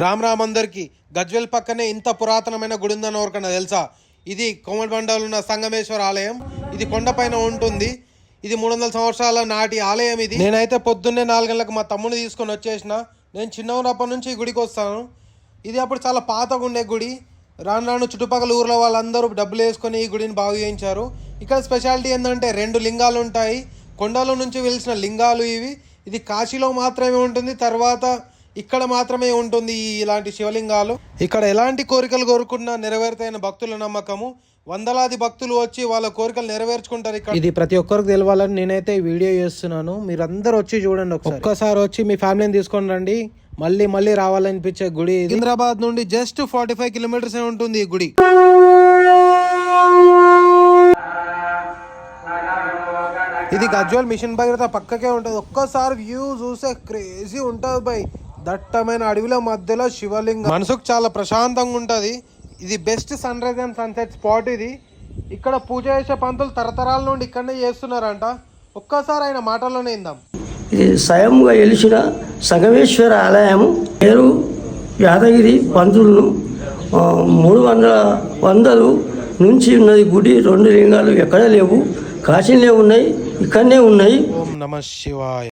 రామ్ రామ్ అందరికి. గజ్వేల్ పక్కనే ఇంత పురాతనమైన గుడి ఉందని ఎవరికన్నా తెలుసా? ఇది కోమటిబండలో ఉన్న సంగమేశ్వర ఆలయం. ఇది కొండపైన ఉంటుంది. ఇది 300 సంవత్సరాల నాటి ఆలయం. ఇది నేనైతే పొద్దున్నే 4 గంటలకు మా తమ్ముని తీసుకొని వచ్చేసిన. నేను చిన్న ఉన్నప్పటి నుంచి ఈ గుడికి వస్తాను. ఇది అప్పుడు చాలా పాతగా ఉండే గుడి. రాను రాను చుట్టుపక్కల ఊర్లో వాళ్ళందరూ డబ్బులు వేసుకొని ఈ గుడిని బాగు చేయించారు. ఇక్కడ స్పెషాలిటీ ఏంటంటే 2 లింగాలు ఉంటాయి. కొండల నుంచి వెలిసిన లింగాలు ఇవి. ఇది కాశీలో మాత్రమే ఉంటుంది, తర్వాత ఇక్కడ మాత్రమే ఉంటుంది ఇలాంటి శివలింగాలు. ఇక్కడ ఎలాంటి కోరికలు కోరుకున్నా నెరవేరుతాయన్న భక్తుల నమ్మకము. వందలాది భక్తులు వచ్చి వాళ్ళ కోరికలు నెరవేర్చుకుంటారు ఇక్కడ. ఇది ప్రతి ఒక్కరికి తెలవాలని నేనైతే ఈ వీడియో చేస్తున్నాను. మీరందరూ వచ్చి చూడండి. ఒక్కసారి వచ్చి మీ ఫ్యామిలీని తీసుకొని రండి. మళ్ళీ మళ్ళీ రావాలనిపించే గుడి. హైదరాబాద్ నుండి జస్ట్ 45 కిలోమీటర్స్ ఉంటుంది ఈ గుడి. ఇది గజ్వేల్ మిషన్ భగీరథ పక్కకే ఉంటుంది. ఒక్కసారి వ్యూ చూసే క్రేజీ ఉంటుంది బై. దట్టమైన అడవిలో మధ్యలో శివలింగం. మనసుకు చాలా ప్రశాంతంగా ఉంటుంది. ఇది best sunrise and sunset spot. ఇది ఇక్కడ పూజ చేసే పంతులు తరతరాల నుండి ఇక్కడనే చేస్తున్నారంట. ఒక్కసారి ఆయన మాటల్లోనే ఇందాం. ఇది స్వయంగా వెలిసిన సంగమేశ్వర ఆలయం. పేరు యాదగిరి పంతులను 300 నుంచి ఉన్నది గుడి. 2 లింగాలు ఎక్కడ లేవు. కాశీలో ఉన్నాయి, ఇక్కడనే ఉన్నాయి. ఓం నమః శివాయ.